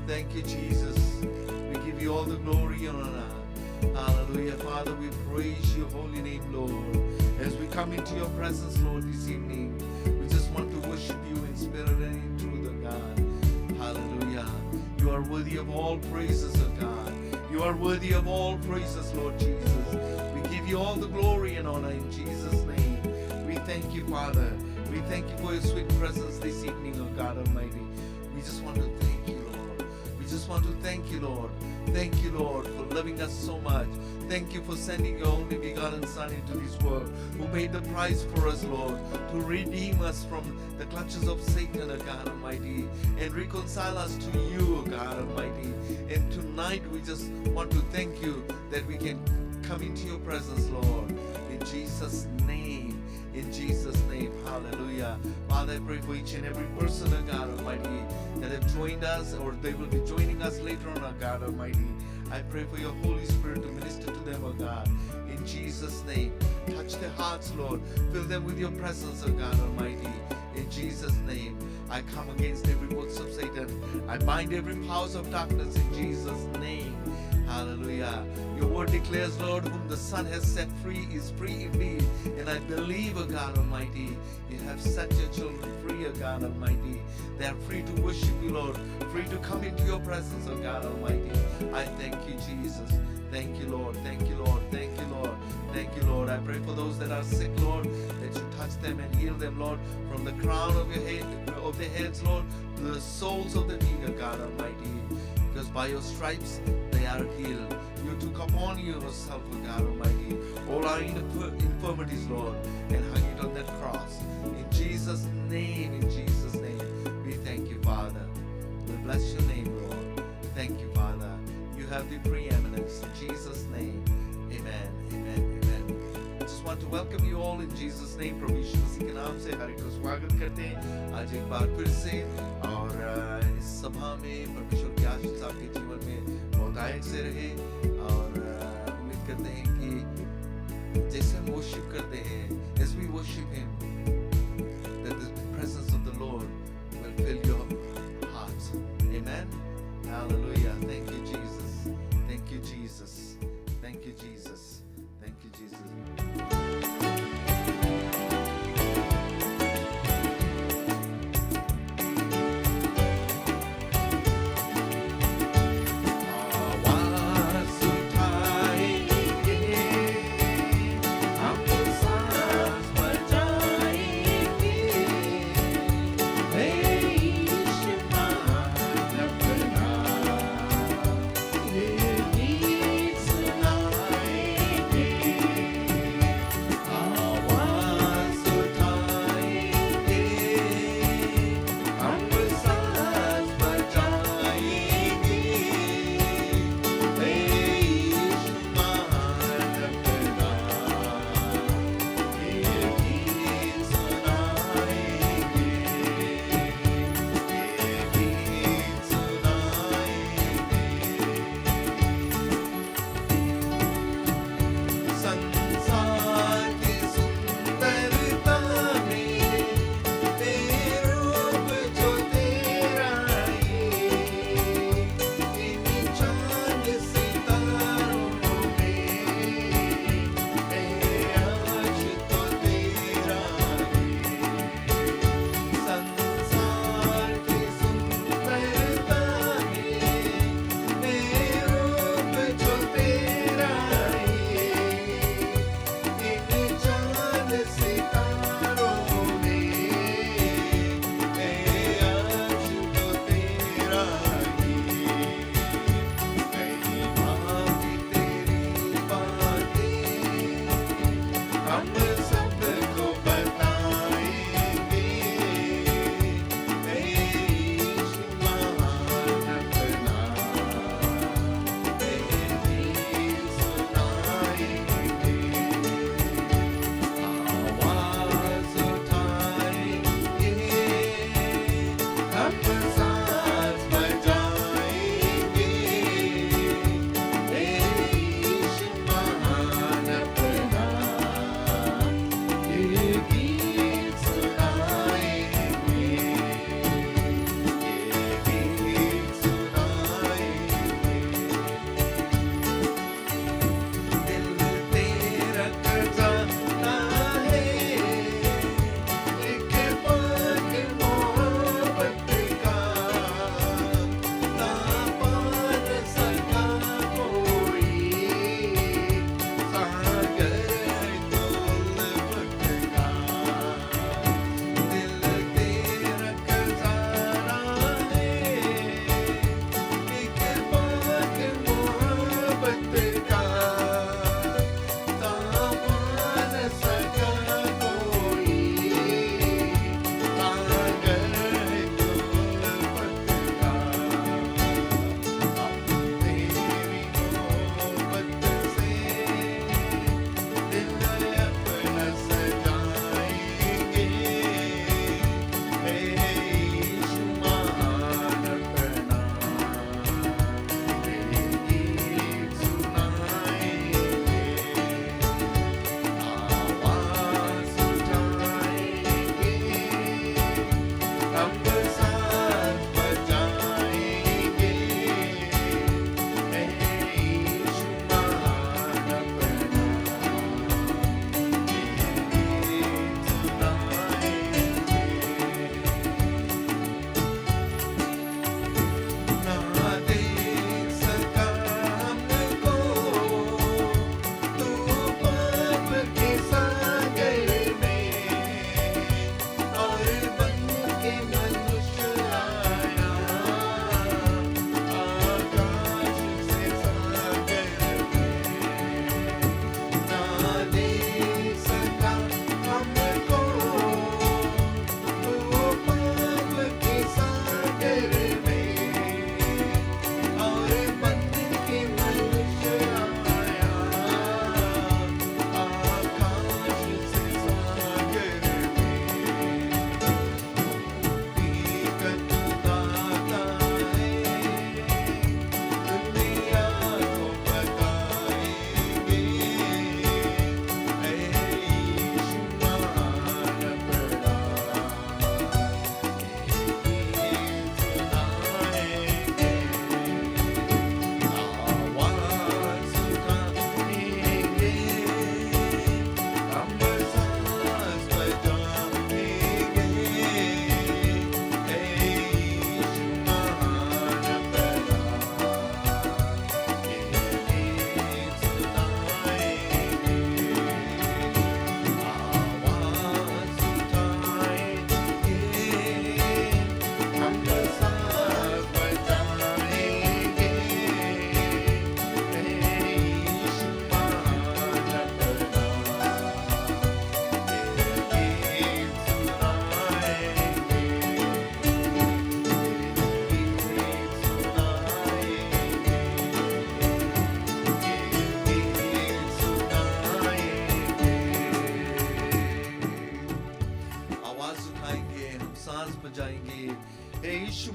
Thank you, Jesus. We give you all the glory and honor. Hallelujah. Father, we praise your holy name, Lord. As we come into your presence, Lord, this evening, we just want to worship you in spirit and in truth, O God. Hallelujah. You are worthy of all praises, O God. You are worthy of all praises, Lord Jesus. We give you all the glory and honor in Jesus' name. We thank you, Father. We thank you for your sweet presence this evening, O God Almighty. We just want to thank you, Lord. We just want to thank you, Lord. Thank you, Lord, for loving us so much. Thank you for sending your only begotten Son into this world, who paid the price for us, Lord, to redeem us from the clutches of Satan, O God Almighty, and reconcile us to you, O God Almighty. And tonight we just want to thank you that we can come into your presence, Lord, in Jesus' name. In Jesus' name, hallelujah. Father, I pray for each and every person, O God Almighty, that have joined us or they will be joining us later on, O God Almighty. I pray for your Holy Spirit to minister to them, O God. In Jesus' name, touch their hearts, Lord. Fill them with your presence, O God Almighty. In Jesus' name, I come against every works of Satan. I bind every powers of darkness in Jesus' name. Hallelujah. Your word declares, Lord, whom the Son has set free is free indeed. And I believe, O God Almighty, you have set your children free, O God Almighty. They are free to worship you, Lord, free to come into your presence, O God Almighty. I thank you, Jesus. Thank you, Lord. Thank you, Lord. Thank you, Lord. Thank you, Lord. I pray for those that are sick, Lord, that you touch them and heal them, Lord, from the crown of your head, of their heads, Lord, to the soles of the feet, O God Almighty. Because by your stripes they are healed. You took upon yourself, O God Almighty, all our infirmities, Lord, and hung it on that cross. In Jesus' name, we thank you, Father. We bless your name, Lord. Thank you, Father. You have the preeminence. In Jesus' name, amen, amen, amen. I just want to welcome you all in Jesus' name. प्रभु यीशु मसीह के नाम से हर एक को स्वागत करते हैं आज एक बार फिर से। और इस सभा में परमेश्वर की आशीष आपके जीवन में बहुतायत से रहे। और उम्मीद करते हैं कि जैसे हम worship करते हैं, as we worship Him, that the presence of the Lord will fill your hearts. Amen. Hallelujah. Thank you, Jesus. Thank you, Jesus. Thank you, Jesus. Thank you, Jesus.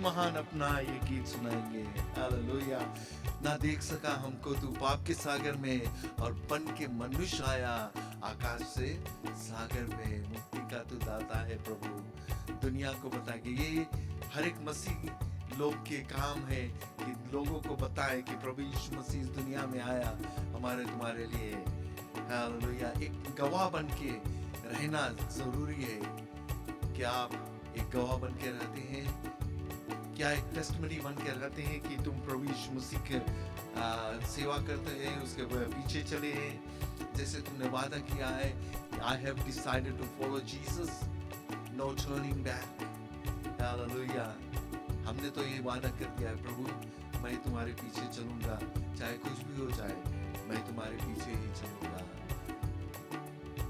महान अपना ये गीत सुनाएंगे। हालेलुया। ना देख सका हमको तू पाप के सागर में, और बन के मनुष्य आया आकाश से सागर में। मुक्ति का तू दाता है प्रभु। दुनिया को बता के ये हर एक मसीह लोग के काम है कि लोगों को बताए कि प्रभु यीशु मसीह इस दुनिया में आया हमारे तुम्हारे लिए। हालेलुया। एक गवाह बन के रहना जरूरी है। क्या आप एक गवाह बन के रहते हैं? क्या एक टेस्टमनी बन के रहते हैं कि तुम प्रभु यीशु मसीह के सेवा करते हैं, उसके पीछे चले हैं जैसे तुमने वादा किया है? I have decided to follow Jesus, no turning back. Hallelujah. हमने तो ये वादा कर दिया है, प्रभु मैं तुम्हारे पीछे चलूंगा, चाहे कुछ भी हो जाए मैं तुम्हारे पीछे ही चलूंगा।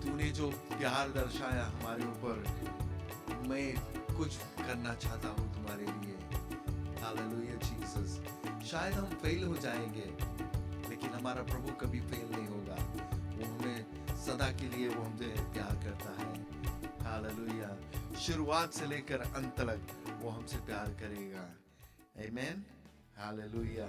तूने जो प्यार दर्शाया हमारे ऊपर, मैं कुछ करना चाहता हूँ तुम्हारे लिए। Hallelujah Jesus. शायद हम फेल हो जाएंगे, लेकिन हमारा प्रभु कभी फेल नहीं होगा। वो हमें सदा के लिए वो हमसे प्यार करता है। हालेलुया। शुरुआत से लेकर अंत तक वो हमसे प्यार करेगा। आमीन। हालेलुया।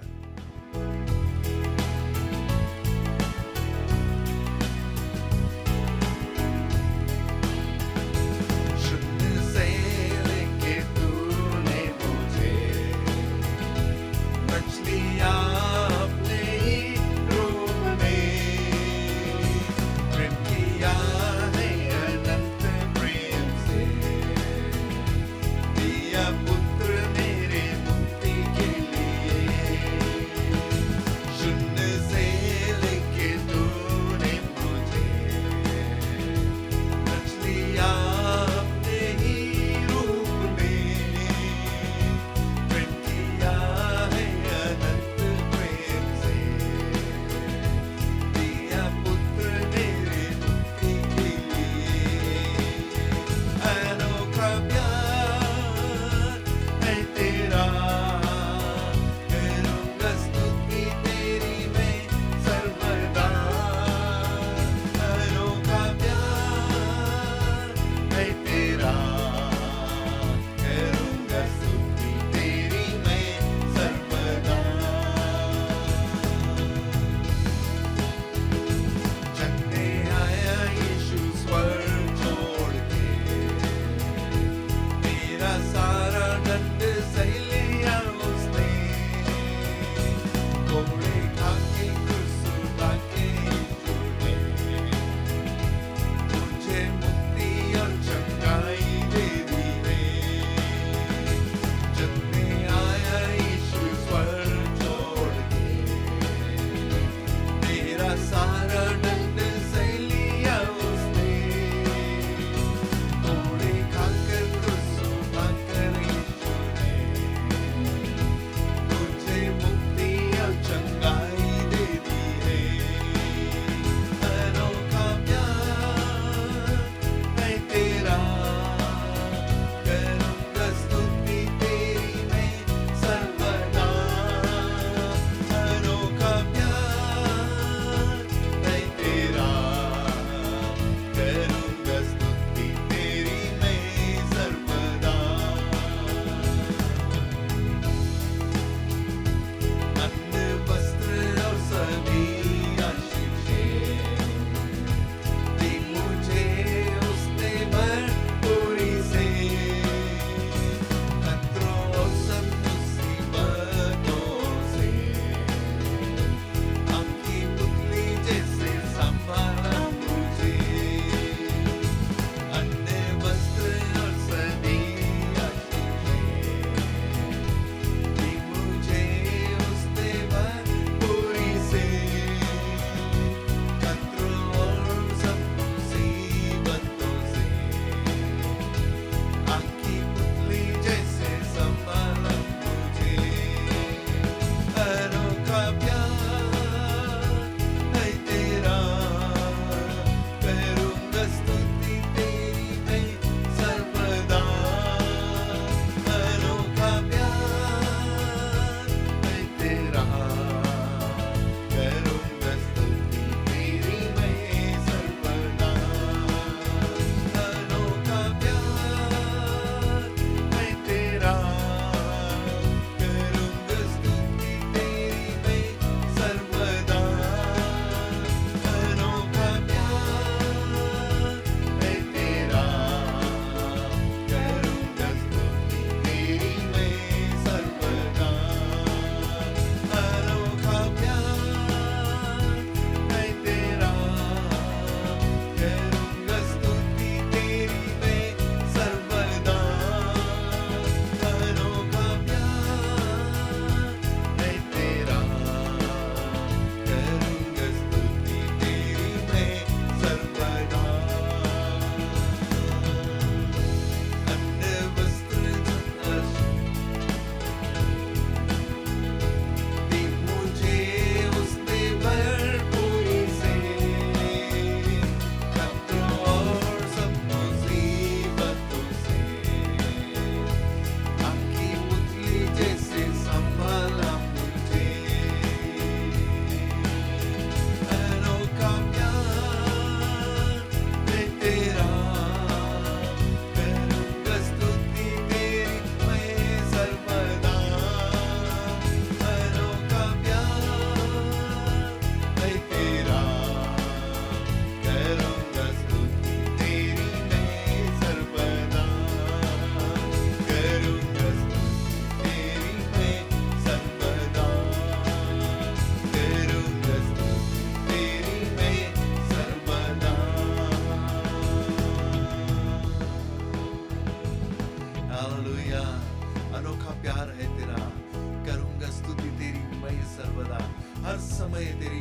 समय तेरी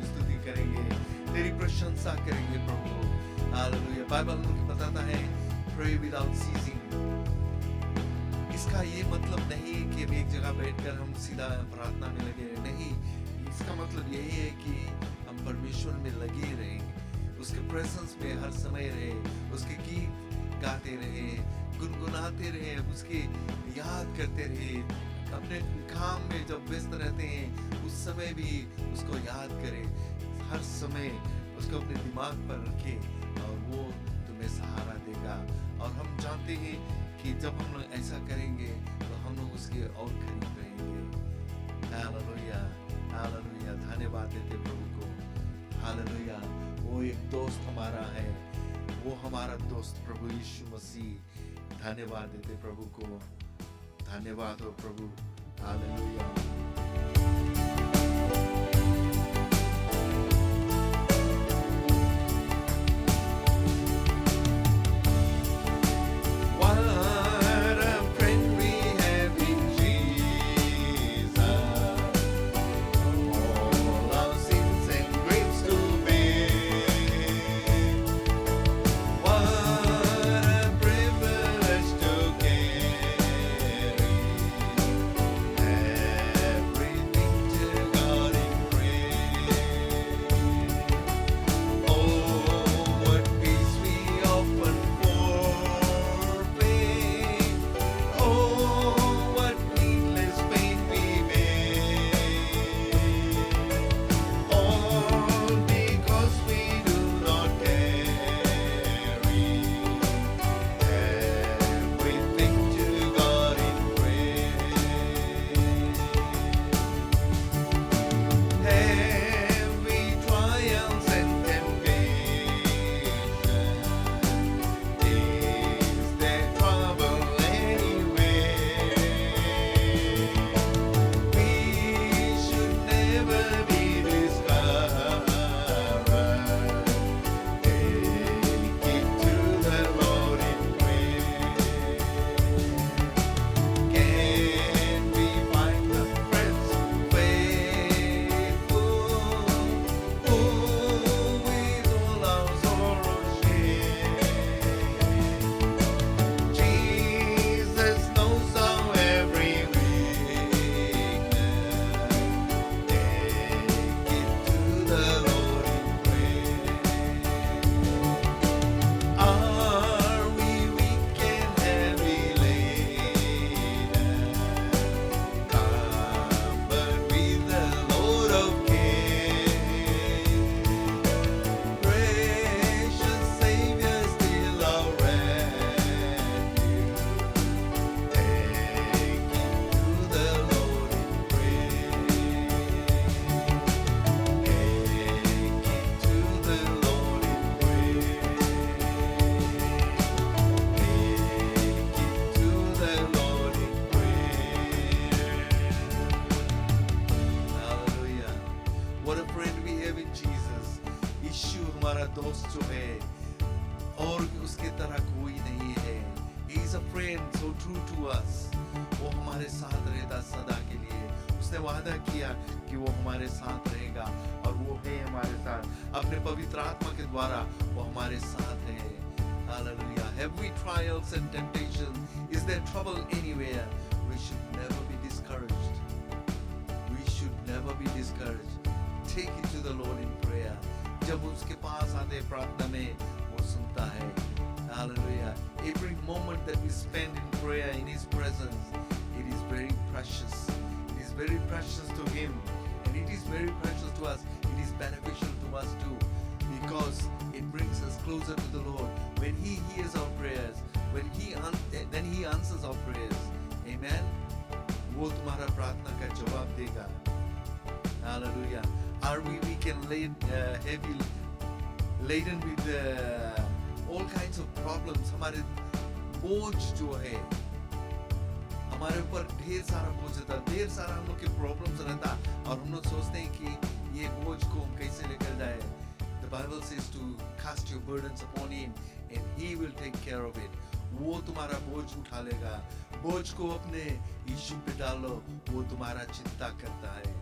स्तुति करेंगे, तेरी प्रशंसा करेंगे प्रभु। हालेलुया। बाइबल में बताता है pray without ceasing। इसका ये मतलब नहीं है कि हम एक जगह बैठकर हम सीधा प्रार्थना में लगे रहे, नहीं। इसका मतलब यही है कि हम परमेश्वर में लगे रहें, उसके प्रेजेंस में हर समय रहे, उसके गीत गाते रहे, गुनगुनाते रहे, उसके याद करते रहे। अपने काम में जब व्यस्त रहते हैं उस समय भी उसको याद करें, हर समय उसको अपने दिमाग पर रखें और वो तुम्हें सहारा देगा। और हम जानते हैं कि जब हम लोग ऐसा करेंगे तो हम लोग उसके और करीब रहेंगे। Hallelujah, hallelujah. धन्यवाद देते प्रभु को। हालेलुया। वो एक दोस्त हमारा है, वो हमारा दोस्त प्रभु यीशु मसीह। धन्यवाद देते प्रभु को। धन्यवाद हो प्रभु। हालेलुया। दोस्त जो है और उसके तरह कोई नहीं है। He is a friend so true to us। वो हमारे साथ रहता सदा के लिए। उसने वादा किया कि वो हमारे साथ रहेगा और वो है हमारे साथ। अपने पवित्र आत्मा के द्वारा वो हमारे साथ है। Hallelujah। Have we trials and temptations? Is there trouble anywhere? We should never be discouraged। We should never be discouraged। Take it to the Lord in prayer। जब उसके पास आते प्रार्थना में वो सुनता है। Hallelujah। Every moment that we spend in prayer in His presence, it is very precious। It is very precious to Him, and it is very precious to us. It is beneficial to us too, because it brings us closer to the Lord. When He hears our prayers, then He answers our prayers। Amen। वो तुम्हारा प्रार्थना का जवाब देगा। Hallelujah। Are we can heavy laden with all kinds of problems। हमारे बोझ जो है, हमारे ऊपर ढेर सारा बोझ रहता, ढेर सारा हम लोग के प्रॉब्लम्स रहता और हम लोग सोचते हैं कि ये बोझ को हम कैसे लेकर जाए। The Bible says to cast your burdens upon Him and He will take care of it। वो तुम्हारा बोझ उठा लेगा। बोझ को अपने यीशु पे डालो, वो तुम्हारा चिंता करता है।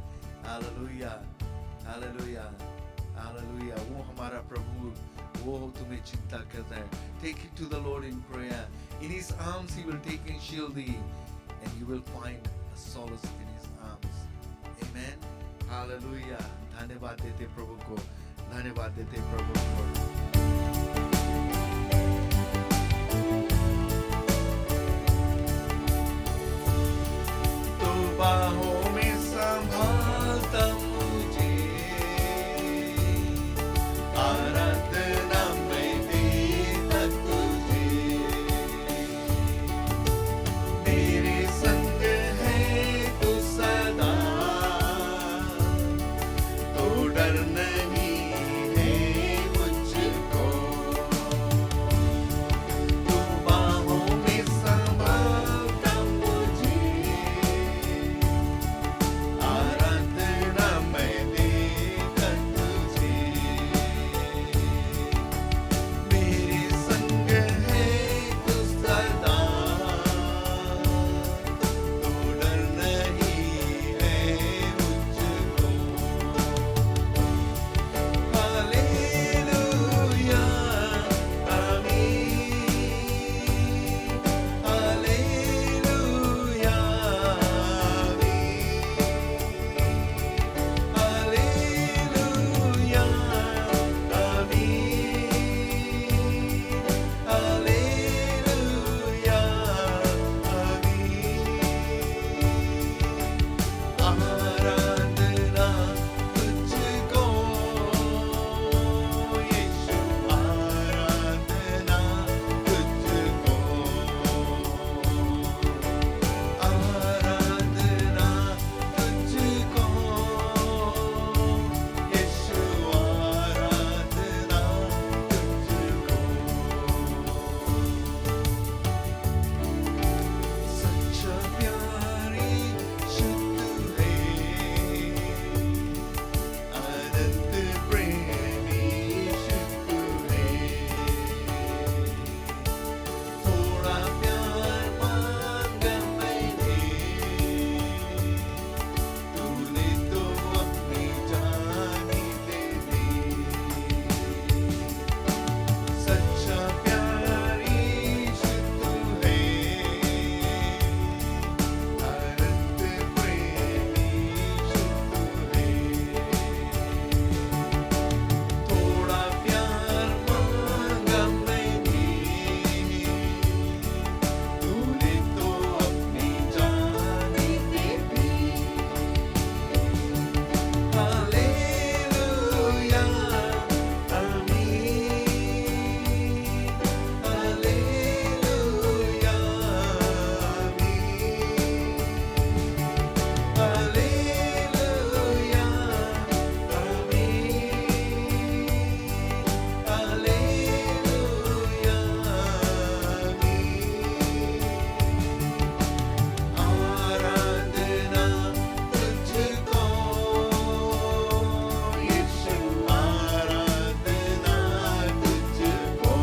हालेलुया। Hallelujah, hallelujah. वो हमारा प्रभु, वो तुम्हें चिंता करता है। Take it to the Lord in prayer. In His arms He will take and shield thee, and you will find a solace in His arms. Amen. Hallelujah. धन्यवाद देते प्रभु को, धन्यवाद देते प्रभु को। तो बाहों में संभालता मुझे, आराधना मैं देता तुझे। मेरे संग है तू सदा, तो डर नहीं है मुझको। तू बाहों में संभालता मुझे, आराधना मैं देता तुझे। मेरे संग है तू सदा, तो डर नहीं है मुझको। हालेलुया, आमीन। हालेलुया, आमीन। हालेलुया, आमीन। हालेलुया, आमीन। आराधना तुझको यीशु, आराधना तुझको। आराधना तुझको यीशु, आराधना तुझको। सच्चा प्यारी शुद्ध है, अनंत प्रेमी शुद्ध है। थोड़ा प्यार मांगा मैंने, तूने तो अपनी जान ही दे दी। सच्चा प्यारी शुद्ध है, अनंत प्रेमी शुद्ध है। थोड़ा प्यार मांगा मैंने, तूने तो अपनी जान ही दे दी। हालेलुया, आमीन। हालेलुया, आमीन। हालेलुया, आमीन। हालेलुया, आमीन। आराधना तुझको यीशु, आराधना तुझको।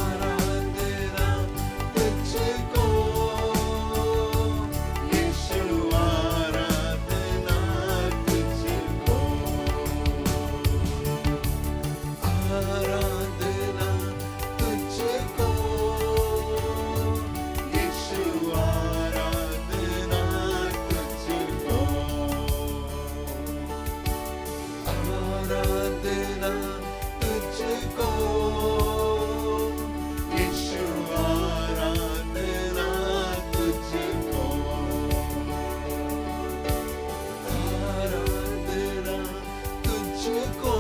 आराधना तुझको यीशु, आराधना तुझको। आराधना तुझको यीशु, आराधना तुझको। आराधना तुझको यीशु, आराधना तुझको। आराधना तुझको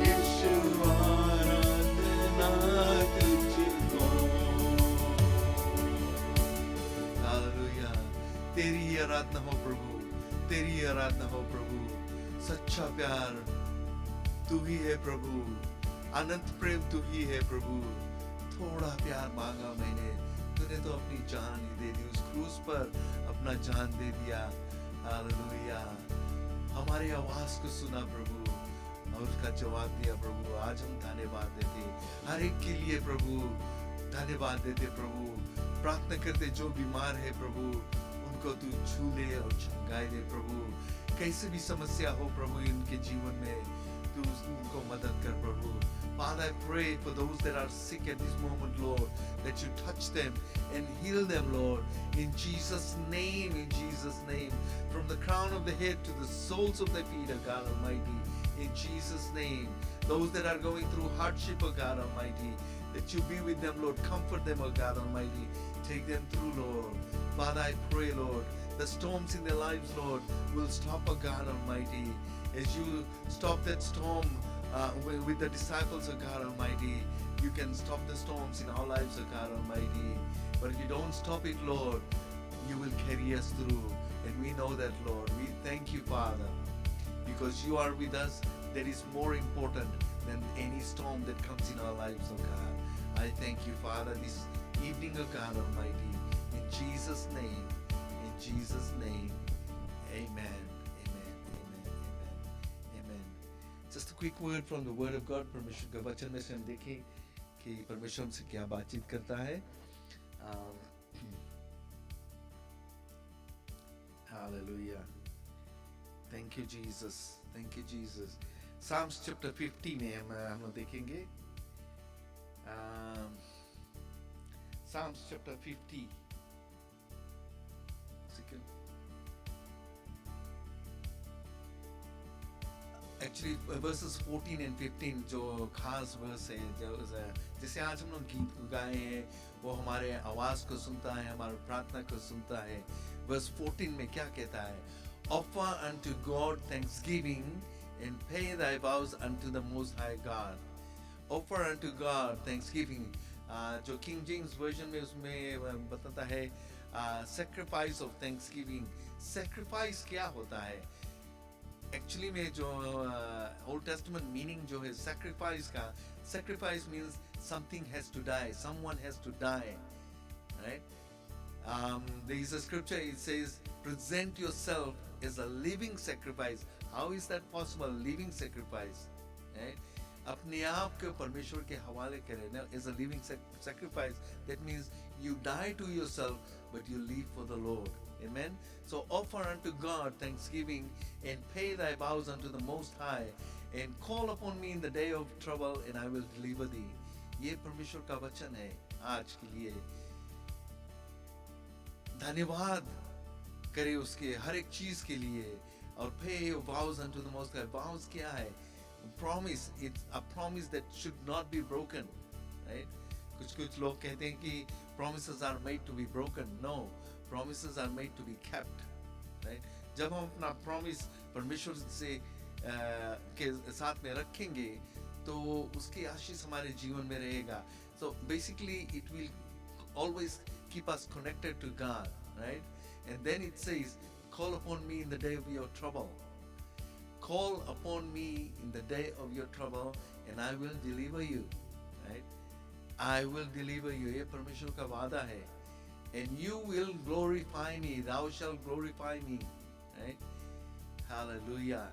यीशु, आराधना तुझको। हालेलुया। तेरी ही आराधना हो प्रभु, तेरी ही आराधना हो प्रभु। सच्चा प्यार तू ही है प्रभु, अनंत प्रेम तू ही है प्रभु। थोड़ा प्यार मांगा मैंने, तूने तो अपनी जान ही दे दी। उस क्रूस पर अपना जान दे दिया। हालेलुया। हमारी आवाज को सुना प्रभु और उसका जवाब दिया प्रभु। आज हम धन्यवाद देते हर एक के लिए प्रभु, धन्यवाद देते प्रभु। प्रार्थना करते जो बीमार है प्रभु, उनको इनको तू छू ले और चंगाई दे प्रभु। कैसे भी समस्या हो प्रभु इनके जीवन में, तू उनको मदद कर प्रभु। Father, I pray for those that are sick at this moment, Lord, that you touch them and heal them, Lord, in Jesus' name, in Jesus' name. From the crown of the head to the soles of their feet, O God Almighty, in Jesus' name. Those that are going through hardship, O God Almighty, that you be with them, Lord. Comfort them, O God Almighty. Take them through, Lord. Father, I pray, Lord, the storms in their lives, Lord, will stop, O God Almighty. As you stop that storm with the disciples, O God Almighty, you can stop the storms in our lives, O God Almighty. But if you don't stop it, Lord, you will carry us through. And we know that, Lord. We thank you, Father, because you are with us. That is more important than any storm that comes in our lives, O God. I thank you, Father, this evening, O God Almighty. In Jesus' name, in Jesus' name, amen. Just a quick word from the Word of God. परमेश्वर के वचन में से हम देखें कि परमेश्वर हमसे क्या बातचीत करता है. Hallelujah. Thank you, Jesus. Thank you, Jesus. Psalms chapter 50 में हम लोग देखेंगे. Psalms chapter 50. Actually, verses 14 and 15 जो खास वर्स है, जैसे आज हम लोग गीत गाए हैं, वो हमारे आवाज को सुनता है, हमारी प्रार्थना को सुनता है. Verse 14 में क्या कहता है? Offer unto God thanksgiving and pay thy vows unto the Most High God. Offer unto God thanksgiving. जो King James version में उसमें बताता है sacrifice of thanksgiving. Sacrifice क्या होता है? Actually में जो Old Testament meaning जो है sacrifice का, sacrifice means something has to die, someone has to die, right? There is a scripture, it says present yourself as a living sacrifice. How is that possible? Living sacrifice, right? अपने आप को परमेश्वर के हवाले करें ना, as a living sacrifice. That means you die to yourself but you live for the Lord. Amen. So offer unto God thanksgiving and pay thy vows unto the Most High and call upon me in the day of trouble and I will deliver thee. ये परमेश्वर का वचन है आज के लिए. धन्यवाद करे उसके हर एक चीज के लिए और pay your vows unto the Most High. Vows क्या है? Promise. It's a promise that should not be broken, right? कुछ लोग कहते हैं कि promises are made to be broken. No, promises are made to be kept, right? जब हम अपना promise परमेश्वर से के साथ में रखेंगे तो उसकी आशीष हमारे जीवन में रहेगा. So basically it will always keep us connected to God, right? And then it says, call upon me in the day of your trouble. Call upon me in the day of your trouble and I will deliver you, right? I will deliver you. ये परमेश्वर का वादा है. And you will glorify me. Thou shalt glorify me, right? Hallelujah.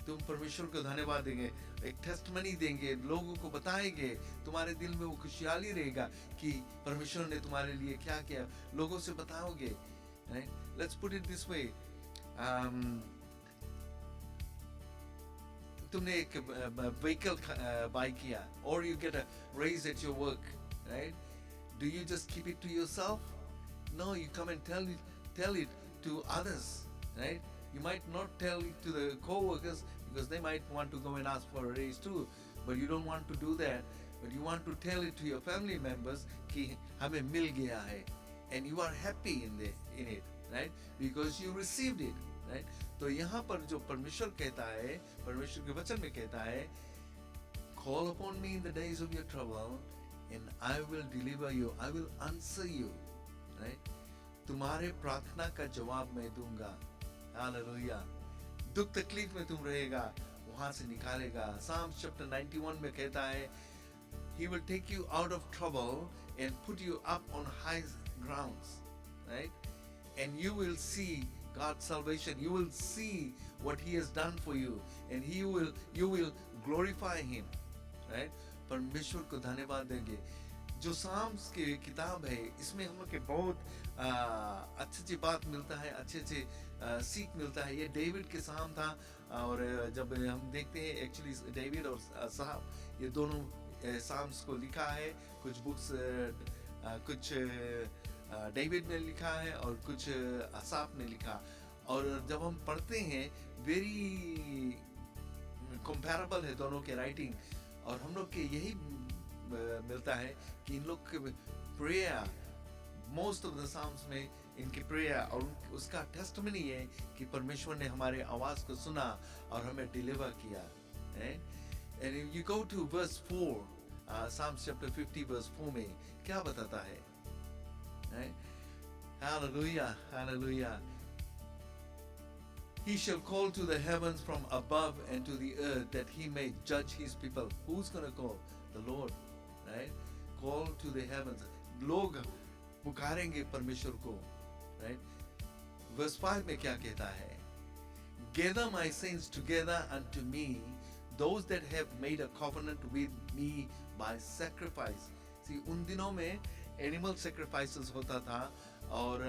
तुम परमेश्वर को धन्यवाद देंगे, एक टेस्टमनी देंगे, लोगों को बताएंगे, तुम्हारे दिल में वो खुशहाली रहेगा कि परमेश्वर ने तुम्हारे लिए क्या किया, लोगों से बताओगे, right? Let's put it this way. तुमने एक vehicle buy किया, or you get a raise at your work, right? Do you just keep it to yourself? No, you come and tell it to others, right? You might not tell it to the co-workers because they might want to go and ask for a raise too, but you don't want to do that. But you want to tell it to your family members कि हमें मिल गया है, and you are happy in it, right? Because you received it, right? तो यहाँ पर जो परमेश्वर कहता है, परमेश्वर के वचन में कहता है, call upon me in the days of your trouble and I will deliver you, I will answer you, right? तुम्हारे प्रार्थना का जवाब मैं दूंगा. Hallelujah. दुख तकलीफ में तुम रहेगा, वहां से निकालेगा. Psalms chapter 91 में कहता है, He will take you out of trouble and put you up on high grounds, right? And you will see God's salvation. You will see what He has done for you, and you will glorify Him, right? परमेश्वर को धन्यवाद देंगे. जो Sam's की किताब है, इसमें हम लोग के बहुत अच्छी बात मिलता है, अच्छे सीख मिलता है। ये डेविड के साम था, और जब हम देखते हैं एक्चुअली डेविड और साम ये दोनों साम्स को लिखा है। कुछ बुक्स कुछ डेविड ने लिखा है और कुछ असाफ ने लिखा। और जब हम पढ़ते हैं वेरी कंपैरेबल है दोनों के राइटिंग, और हम लोग के यही मिलता है कि इन लोग के prayer, most of the psalms में इनकी प्रेयर और उसका टेस्टिमनी है कि परमेश्वर ने हमारे आवाज को सुना और हमें डिलीवर किया। And you go to verse 4, Psalms chapter 50 verse 4 में क्या बताता है? Hallelujah, hallelujah. He shall call to the heavens from above and to the earth that he may judge his people. Who's going to call? The Lord, right? Call to the heavens. लोग पुकारेंगे परमेश्वर को, right? Verse 5 में क्या कहता है? Gather my saints together unto me, those that have made a covenant with me by sacrifice. See, उन दिनों में एनिमल sacrifices होता था, और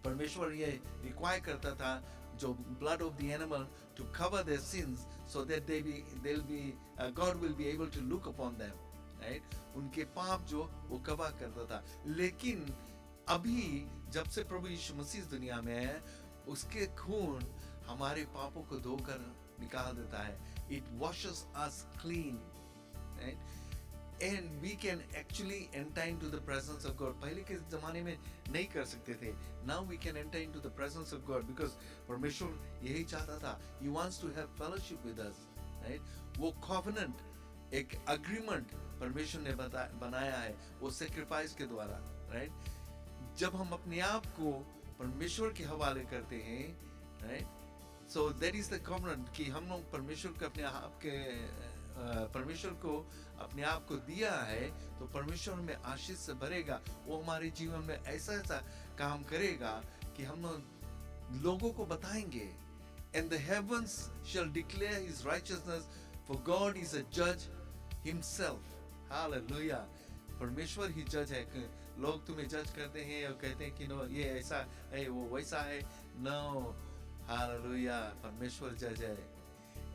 परमेश्वर ये रिक्वायर करता था जो blood of the animal to cover their sins so that God will be able to look upon them, right? उनके पाप जो वो कवर करता था। लेकिन अभी जब से प्रभु यीशु मसीह दुनिया में है, उसके खून हमारे पापों को धोकर निकाल देता है। It washes us clean, right? And we can actually enter into the presence of God. पहले के ज़माने में नहीं कर सकते थे। Now we can enter into the presence of God because परमेश्वर यही चाहता था। He wants to have fellowship with us, right? वो covenant, एक agreement परमेश्वर ने बनाया है, वो sacrifice के द्वारा, right? जब हम अपने आप को परमेश्वर के हवाले करते हैं, right? So that is the covenant कि हम लोग परमेश्वर को अपने आप के परमेश्वर को अपने आप को दिया है, तो परमेश्वर में आशीष से भरेगा। वो हमारे जीवन में ऐसा काम करेगा कि हम लोगों को बताएंगे। And the heavens shall declare his righteousness, for God is a judge himself. Hallelujah. परमेश्वर ही जज है। लोग तुम्हें जज करते हैं और कहते हैं कि नो ये ऐसा है, वो वैसा है। No. Hallelujah. परमेश्वर जज है।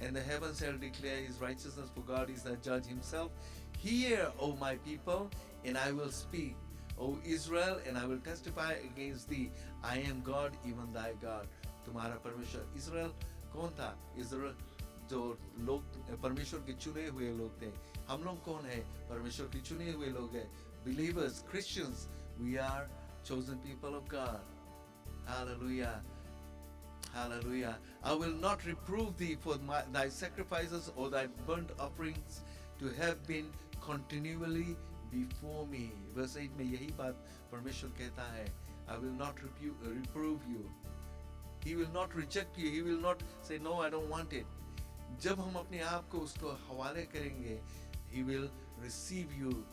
And the heavens shall declare his righteousness, for God is the judge himself. Hear, O my people, and I will speak, O Israel, and I will testify against thee. I am God, even thy God. तुम्हारा परमेश्वर। Israel कौन था? Israel जो लोग परमेश्वर के चुने हुए लोग थे। हम लोग कौन है? परमेश्वर के चुने हुए लोग हैं। Believers, Christians, we are chosen people of God. Hallelujah. Hallelujah. I will not reprove thee for thy sacrifices or thy burnt offerings to have been continually before me. Verse 8 में यही बात परमेश्वर कहता है। I will not reprove you. He will not reject you. He will not say no, I don't want it. जब हम अपने आप को उसको हवाले करेंगे, He will receive you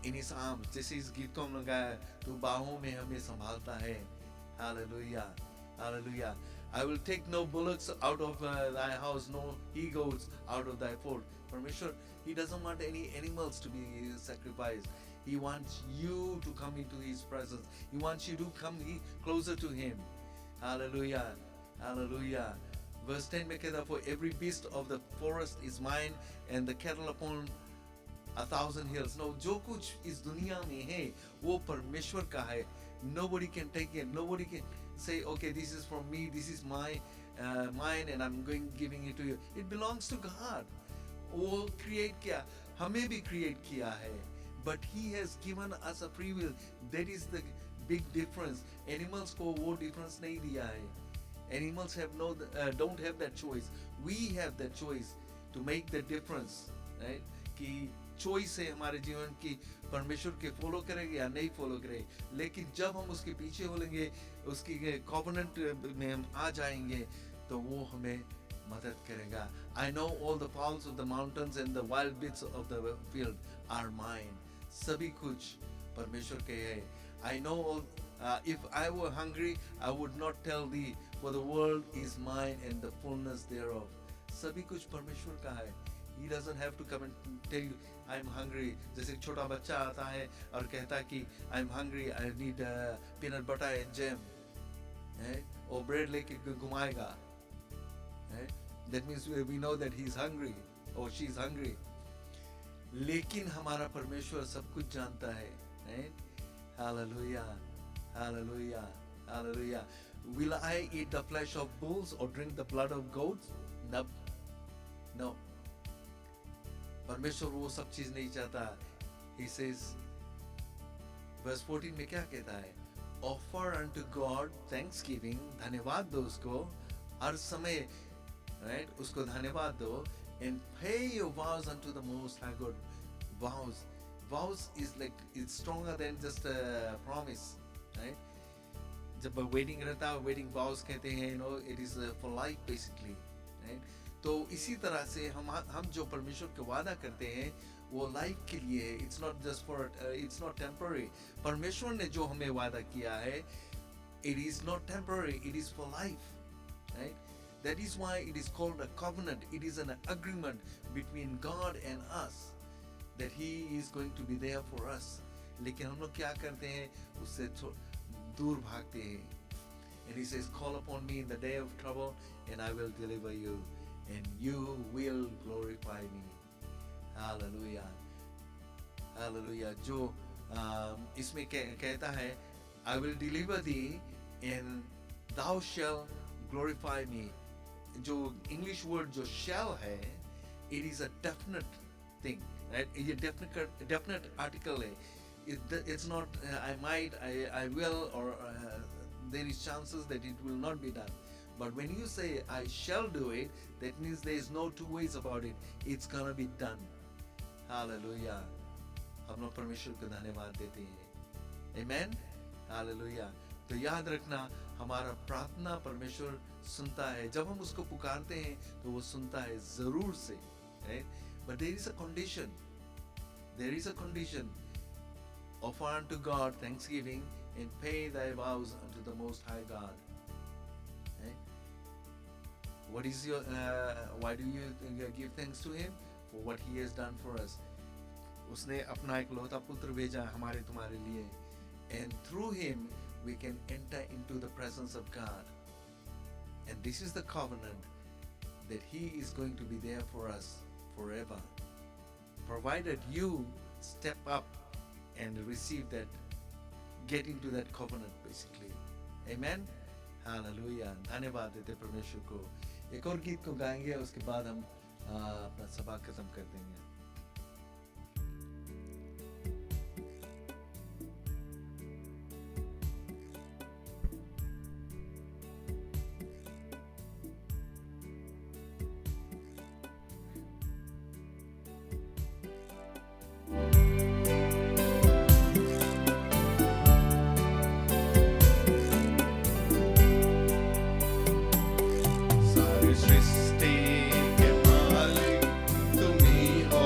in His arms. जैसे इस गीत को हम लगाया, तो बाहों में हमें संभालता है। Hallelujah. Hallelujah. I will take no bullocks out of thy house, no he-goats out of thy fold. Parmeshwar, he doesn't want any animals to be sacrificed. He wants you to come into his presence. He wants you to come closer to him. Hallelujah. Hallelujah. Verse 10 में कहता, for every beast of the forest is mine, and the cattle upon 1,000 hills. No, जो कुछ इस दुनिया में है वो परमेश्वर का है। Nobody can take it. Nobody can say, okay, this is from me. This is mine, and I'm giving it to you. It belongs to God. वो create किया, हमें भी create किया है. But He has given us a free will. That is the big difference. Animals को वो difference नहीं दिया है. Animals have don't have that choice. We have that choice to make the difference, right? कि choice है हमारे जीवन की, परमेश्वर के फॉलो करेंगे या नहीं फॉलो करेंगे। लेकिन जब हम उसके पीछे होंगे, उसकी कॉवेनेंट में हम आ जाएंगे, तो वो हमें मदद करेगा। I know all the fowls of the mountains and the wild beasts of the field are mine. सभी कुछ परमेश्वर के है। I know all, if I were hungry, I would not tell thee, for the world is mine and the fullness thereof. सभी कुछ परमेश्वर का है। He doesn't have to come and tell you, I'm hungry. जैसे एक छोटा बच्चा आता है और कहता है कि I'm hungry, I need peanut butter and jam. और bread लेके घुमाएगा. That means we know that he's hungry or she's hungry. लेकिन हमारा परमेश्वर सब कुछ जानता है. Hallelujah, hallelujah, hallelujah. Will I eat the flesh of bulls or drink the blood of goats? No. No. परमेश्वर वो सब चीज नहीं चाहता. He says, verse 14 में क्या कहता है? Offer unto God thanksgiving, धन्यवाद दो उसको हर समय, right? उसको धन्यवाद दो, and pay your vows unto the Most High God. Vows is like, it's stronger than just a promise, right? जब वेडिंग रहता है, वेडिंग vows कहते हैं, you know, it is for life basically, right? तो इसी तरह से हम जो परमेश्वर के वादा करते हैं वो लाइफ के लिए है. It's not just for, it's not temporary. परमेश्वर ने जो हमें वादा किया है, it is not temporary, it is for life, right? That is why it is called a covenant. It is an agreement between God and us that he is going to be there for us. लेकिन हम लोग क्या करते हैं, उससे दूर भागते हैं. And he says, call upon me in the day of trouble and I will deliver you and you will glorify me. Hallelujah, hallelujah. जो इसमें कहता है, I will deliver thee and thou shall glorify me. जो English word जो shall है, it is a definite thing, right? ये definite article है. It's not I might, I will, or there is chances that it will not be done. But when you say I shall do it, that means there is no two ways about it. It's gonna be done. Hallelujah. हम लोग परमेश्वर को धन्यवाद देते हैं. Amen. Hallelujah. तो याद रखना, हमारा प्रार्थना परमेश्वर सुनता है. जब हम उसको पुकारते हैं तो वो सुनता है जरूर से, right? But there is a condition. There is a condition. Offer unto God thanksgiving and pay thy vows unto the Most High God. What is your? Why do you give thanks to Him? For what He has done for us. उसने अपना एक लौता पुत्र भेजा हमारे तुम्हारे लिए, and through Him we can enter into the presence of God. And this is the covenant that He is going to be there for us forever, provided you step up and receive that, get into that covenant basically. Amen. Hallelujah. धन्यवाद देते परमेश्वर को. एक और गीत को गाएंगे, उसके बाद हम अपना सभा खत्म कर देंगे. सृष्टि के मालिक तुम ही हो,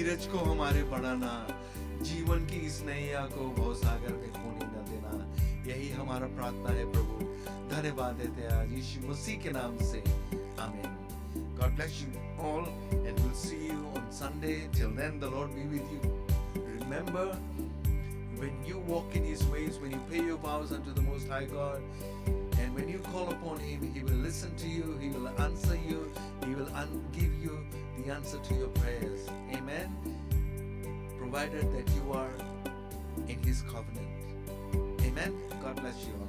धीरज को हमारे बढ़ाना, जीवन की इस नैया को भवसागर में खोने न देना, यही हमारा प्रार्थना है प्रभु। धन्यवाद देते हैं आज यीशु मसीह के नाम से, आमीन। God bless you all and we'll see you on Sunday. Till then, the Lord be with you. Remember, when you walk in His ways, when you pay your vows unto the Most High God, and when you call upon Him, He will listen to you, He will answer you, He will give you the answer to your prayers. Amen. Provided that you are in His covenant. Amen. God bless you all.